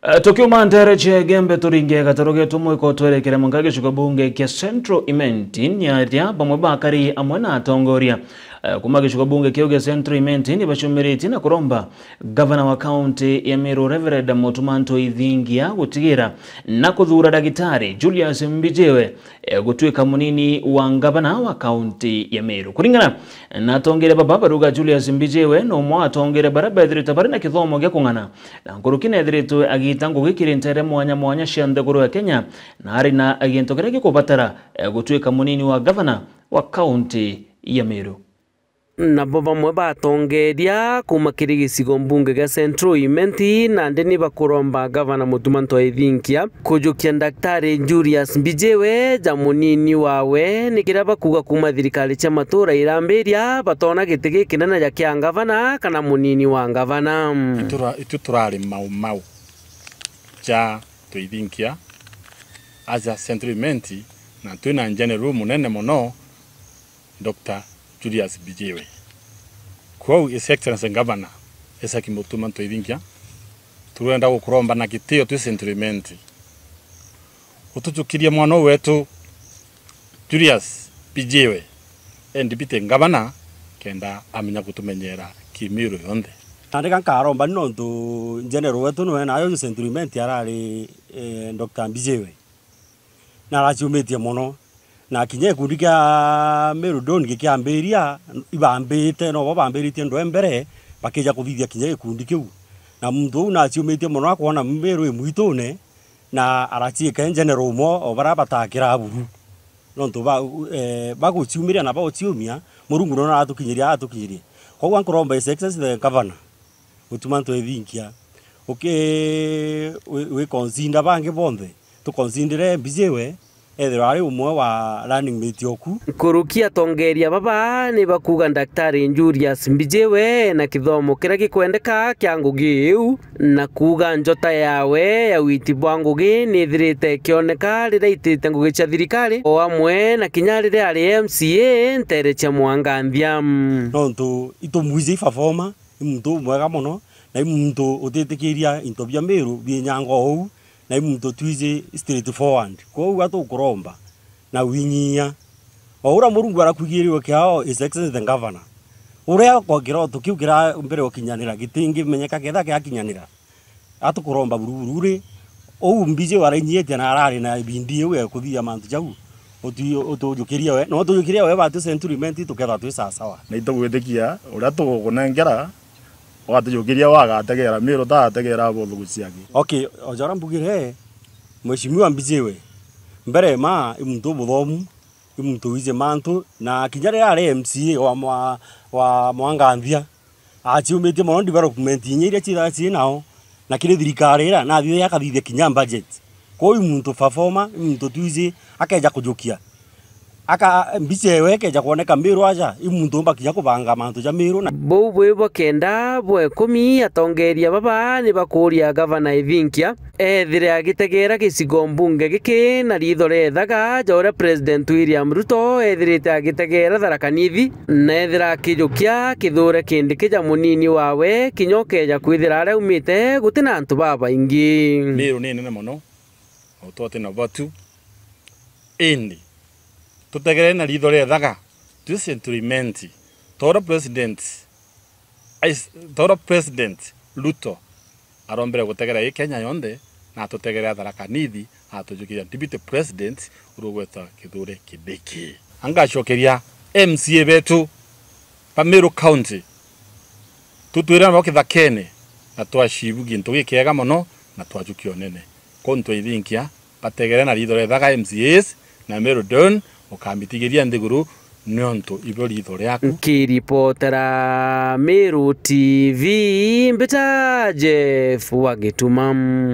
Tokyo mantere gembe turinge kataroge tumwe ko twerekera mungage shukabunge kya Central Imenti nyaria bamwe bakari amwana atongoria kumage shukabunge kyoge Central Imenti ni bashumiriti na kuromba governor wa county ya Meru Reverend Motumanto Ithingia gutigira na kuthura dagitari Julius Mbijewe gutwika munini wa governor wa county ya Meru kuringana na tongere baba baruga Julius Mbijewe no mwa tongere barabedri tabari na kithomo gya kungana na ngurukine edritu agitango gikiri ntere mwanya shande guru ya Kenya na hari na agintogere kubatara gutwika munini wa governor wa county ya Meru na baba mwe batongeria kumakiri gicigo mbunge ga Central Imenti na ndeni bakuromba governor Motumanto Ithingia kujukia daktari Julius Mbijewe jamunini wawe nikira kuga kuma thirikari cia matura irambiria batona gitigi kinene ya kia governor kana munini wa governor itu turari mau ja to Ithingia aja Central Imenti na tuna general munene mono Dr. Julius Mbijewe. Kwa His Excellency Governor Esaki Motumanto Ithingia turenda gukuromba na gitio tu Central Imenti. Utujukiria mwana wetu Julius Mbijewe endipite governor kenda amenya kutumenyera Kimiru yonthe. Ndika nkaromba nontu general wetu no na ayo Central Imenti arari Dr. Mbijewe. Na rachumetie mono na kinye kundika Meru Don gikiambiria ibambite no babambiritie ndo mbere bakija kuthithia kinye kundikiu na mtu na aciumitie muno akona Meru imwitone na arachika general mo obara batakira buru no ntu baguciumiria na baguciumia murungu no atukinyiria kogwa nkuromba His Excellency the Governor Motumanto Ithingia we consider bange bonde to consider Mbijewe ethirari umwe wa running mate yoku kurukia tongeria baba ni bakuga daktari Julius Mbijewe na kithomo kira gikwendeka kya ngugi iu na kuga njota yawe ya witi bwa ngugi ni thirite kioneka rira itite ngugi cia thirikari o amwe na kinyarire ari MCA ntere cia Mwanganthia nontu itumwize performa imuntu mwega muno na imuntu utitikiria into bya Meru binyango ou na imuntu twize straight forward ko watu kuromba na winyia ora murungu arakugirirwe kyao His Excellency the Governor uria kwagiro tukiugira mbere okinyanira gitingi menyeka ketha gyakinyanira atukuromba bururi ou Mbijewe waranyiete na arari na bindi we kuthia mantu jau utujukiria we no tujukiria we batu Central Imenti tuketha twi sawa na itugwitikia uria tugunengera watujukiria wagategera Meru tategera bothu guciagi. Okay, ojara mbugire Mheshimiwa Mbijewe mbere ma imuntu buthomu imuntu wize mantu na kinyare ari MCA wa Mwanganthia aciumitie mono development nyiria ciraci nao na kire thirikari ira na thire yakathithia kinya budget ko imuntu performa imuntu twize akeja kujukia aka Mbijewe keja kuoneka Meru aja imuntu mbakinya kubanga mantu ja Meru na bo bwe kenda bwe 10 atongeria baba ni bakuria governor Ithingia ethire agitegera gicigo mbunge giki na ritho rethaga jore president William Ruto ethirite agitegera Tharaka-Nithi na ethira akijukia kithure kindi kija munini wawe kinyokeja kwithira ari umite gutina antu baba ingi Meru ni nene mono utote na batu indi tutegere na ritho rethaga tu Central Imenti tora president Ruto arombere gutegera Kenya yonde na tutegera Tharaka-Nithi atujukiria deputy president urugweta kithure kidiki angacokeria MCA betu pa Meru County tutwira no kithakene na twashibu gintu gikega muno na twajukio nene kontu Ithingia bategere na ritho rethaga MCAs na Meru Don ukambitigiria ndiguru nionto ibyo ritho ryaku kiripotera Meru TV mbita Jeff Wagitumam.